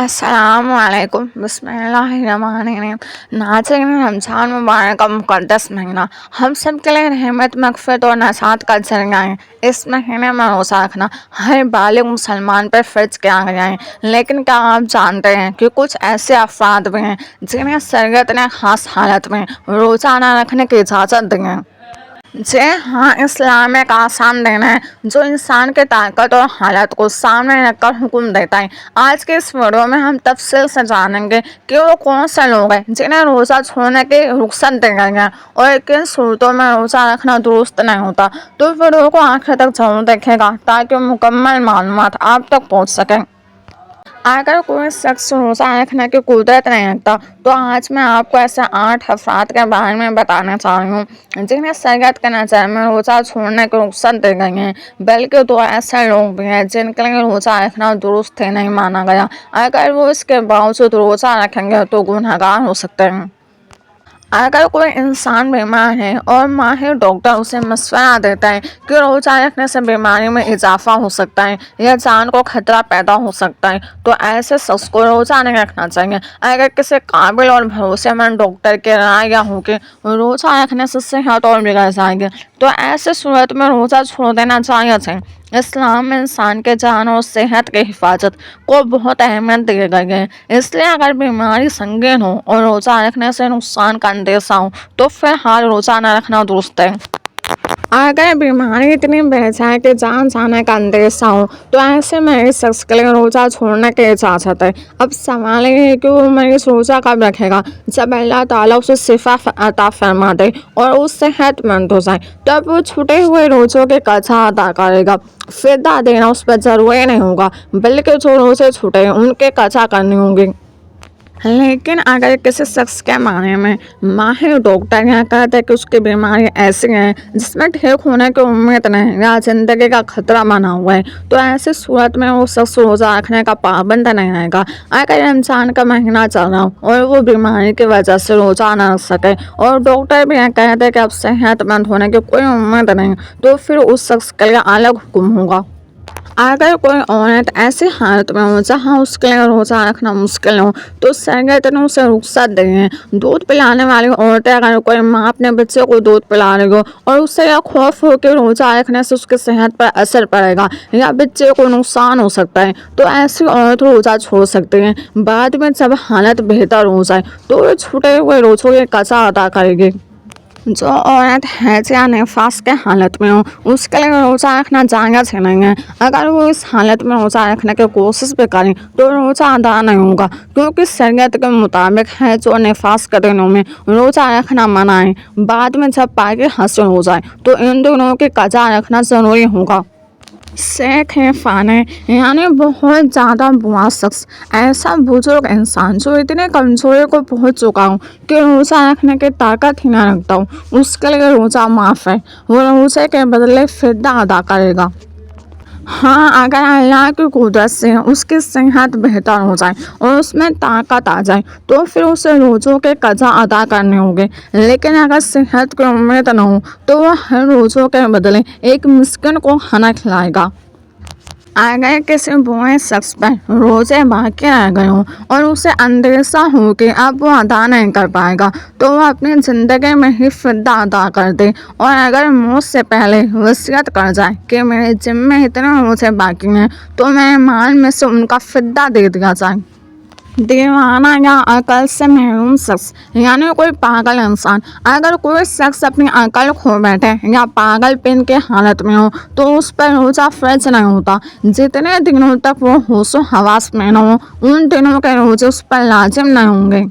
अस्सलामुअलैकुम बिस्मिल्लाहिर्रहमानिर्रहीम। नाज़रीन, रमज़ान मुबारक का मुक़द्दस महीना हम सब के लिए रहमत, मग़फ़िरत और नसात का ज़रिया है। इस महीने में रोज़ा रखना हर बालिग़ मुसलमान पर फ़र्ज़ किया गया है। लेकिन क्या आप जानते हैं कि कुछ ऐसे अफ़राद भी हैं जिन्हें शरीयत ने ख़ास हालत में रोज़ा न रखने की इजाज़त दी है। जी हाँ, इस्लाम एक आसान दिन है जो इंसान की ताकत और हालत को सामने रखकर हुक्म देता है। आज के इस वीडियो में हम तफसील से जानेंगे कि वो कौन से लोग हैं जिन्हें रोज़ा छोड़ने की रुख्सत दी गई है और किन सूरतों में रोज़ा रखना दुरुस्त नहीं होता। तो वीडियो को आखिर तक जरूर देखेगा ताकि मुकम्मल मालूमात आप तक पहुँच सकें। अगर कोई शख्स रोज़ा रखने की कुदरत नहीं रखता तो आज मैं आपको ऐसे 8 अफराद के बारे में बताना चाह रही हूँ जिन्हें शरीयत के नज़र में रोज़ा छोड़ने की रुख्सत दी गई है। बल्कि 2 ऐसे लोग भी हैं जिनके लिए रोज़ा रखना दुरुस्त ही नहीं माना गया। अगर वो इसके बावजूद रोज़ा रखेंगे तो गुनहगार हो सकते हैं। अगर कोई इंसान बीमार है और माहिर डॉक्टर उसे मशवरा देता है कि रोज़ा रखने से बीमारी में इजाफा हो सकता है या जान को खतरा पैदा हो सकता है तो ऐसे शख्स को रोज़ा नहीं रखना चाहिए। अगर किसी काबिल और भरोसेमंद डॉक्टर की राय यह हो कि रोज़ा रखने से सेहत और बिगड़ जाएगी तो ऐसे सूरत में रोज़ा छोड़ देना चाहिए। इस्लाम में इंसान के जान और सेहत की हिफाजत को बहुत अहमियत दी गई है। इसलिए अगर बीमारी संगीन हो और रोज़ा रखने से नुकसान का अंदेशा हो तो फिलहाल रोज़ा न रखना दुरुस्त है। अगर बीमारी इतनी बढ़ जाए कि जान जाने का अंदेशा हो तो ऐसे में इस शख्स के लिए रोज़ा छोड़ने की इजाज़त है। अब सवाल ये है कि वो मरीज रोज़ा कब रखेगा? जब अल्लाह ताला उसे शिफा अता फरमा दे और वो सेहतमंद हो जाए तब वो छूटे हुए रोज़ों के कज़ा अदा करेगा। फिदा देना उस पर ज़रूरी नहीं होगा बल्कि जो रोज़े छूटे उनके कज़ा करनी होंगी। लेकिन अगर किसी शख्स के बारे में माहिर डॉक्टर यह कहते हैं कि उसकी बीमारी ऐसी है जिसमें ठीक होने की उम्मीद नहीं या ज़िंदगी का खतरा बना हुआ है तो ऐसी सूरत में वो शख्स रोज़ा रखने का पाबंद नहीं रहेगा। अगर रमज़ान का महीना चल रहा हो और वो बीमारी की वजह से रोज़ा न रख सके और डॉक्टर भी यह कहते हैं कि अब सेहतमंद होने की कोई उम्मीद नहीं तो फिर उस शख्स के लिए अलग हुक्म होगा। अगर कोई औरत ऐसी हालत में हो जहाँ उसके लिए रोज़ा रखना मुश्किल हो तो शरीयत ने उसे रुख्सत दी है। दूध पिलाने वाली औरतें, अगर कोई माँ अपने बच्चे को दूध पिला रही हो और उससे यह खौफ हो कि रोज़ा रखने से उसकी सेहत पर असर पड़ेगा या बच्चे को नुकसान हो सकता है तो ऐसी औरत रोज़ा छोड़ सकती है। बाद में जब हालत बेहतर हो जाए तो वे छूटे हुए रोज़ों की कज़ा अदा करेगी। जो औरत हैज या निफास के हालत में हो उसके लिए रोज़ा रखना जायज़ ही नहीं है। अगर वो इस हालत में रोज़ा रखने की कोशिश भी करें तो रोज़ा अदा नहीं होगा क्योंकि शरीयत के मुताबिक हैज और निफास के दिनों में रोज़ा रखना मना है। बाद में जब पाकी हासिल हो जाए तो इन दिनों की कज़ा रखना ज़रूरी होगा। शेख है फ़ाने यानी बहुत ज़्यादा बुरा शख्स, ऐसा बुजुर्ग इंसान जो इतने कमज़ोरी को पहुँच चुका हो कि रोज़ा रखने की ताकत ही ना रखता हो, उसके लिए रोज़ा माफ़ है। वो रोज़े के बदले फिद्या अदा करेगा। हाँ, अगर अल्लाह की कुदरत से उसकी सेहत बेहतर हो जाए और उसमें ताकत आ जाए तो फिर उसे रोज़ों के कज़ा अदा करने होंगे। लेकिन अगर सेहत की उम्मीद न हो तो वह हर रोज़ों के बदले एक मिस्किन को खाना खिलाएगा। अगर किसी बूढ़े शख्स पर रोज़े बाकी रह गए हों और उसे अंदेशा हो कि अब वो अदा नहीं कर पाएगा तो वह अपनी ज़िंदगी में ही फिद्या अदा कर दे और अगर मौत से पहले वसीयत कर जाए कि मेरे ज़िम्मे इतने रोज़े बाकी हैं तो मेरे माल में से उनका फिद्या दे दिया जाए। दीवाना या अकल से महरूम शख्स यानी कोई पागल इंसान, अगर कोई शख्स अपनी अकल खो बैठे या पागलपन की हालत में हो तो उस पर रोज़ा फ़र्ज नहीं होता। जितने दिनों तक वो होशो हवास में न हो उन दिनों के रोज़े उस पर लाजिम नहीं होंगे।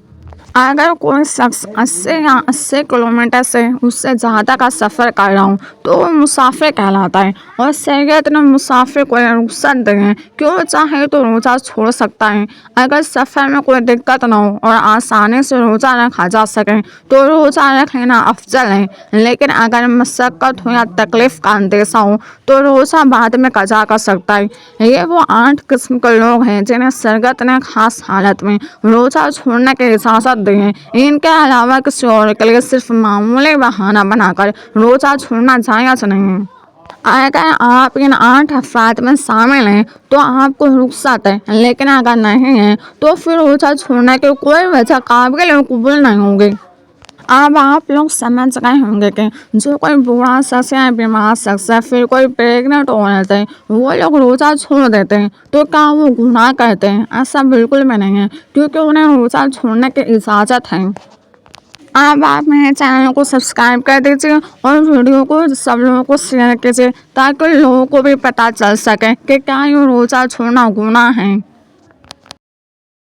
अगर कोई शख्स 80 या 80 किलोमीटर से उससे ज़्यादा का सफ़र कर रहा हो तो वो मुसाफिर कहलाता है और शरीयत ने मुसाफिर को रुख्सत दी है कि वो चाहे तो रोज़ा छोड़ सकता है। अगर सफ़र में कोई दिक्कत न हो और आसानी से रोज़ा रखा जा सके तो रोज़ा रख लेना अफजल है। लेकिन अगर मशक्क़त हो या तकलीफ़ का अंदेशा हो तो रोज़ा बाद में कज़ा कर सकता है। ये वो 8 किस्म के लोग हैं जिन्हें शरीयत ने ख़ास हालत में रोज़ा छोड़ने की इजाज़त दी है। इनके अलावा किसी और के लिए सिर्फ मामूली बहाना बनाकर रोज़ा छोड़ना जायज़ नहीं है। अगर आप इन 8 अफ़राद में शामिल हैं तो आपको रुख़्सत है, लेकिन अगर नहीं हैं तो फिर रोज़ा छोड़ने की कोई वजह काबिल कबूल नहीं होगी। अब आप लोग समझ गए होंगे कि जो कोई बूढ़ा शख्स या बीमार शख्स या फिर कोई प्रेग्नेंट औरत है वो लोग रोज़ा छोड़ देते हैं तो क्या वो गुनाह करते हैं? ऐसा बिल्कुल भी नहीं है, क्योंकि उन्हें रोज़ा छोड़ने की इजाज़त है। अब आप मेरे चैनल को सब्सक्राइब कर दीजिए और वीडियो को सब लोगों को शेयर कीजिए ताकि लोगों को भी पता चल सके कि क्या ये रोज़ा छोड़ना गुनाह है।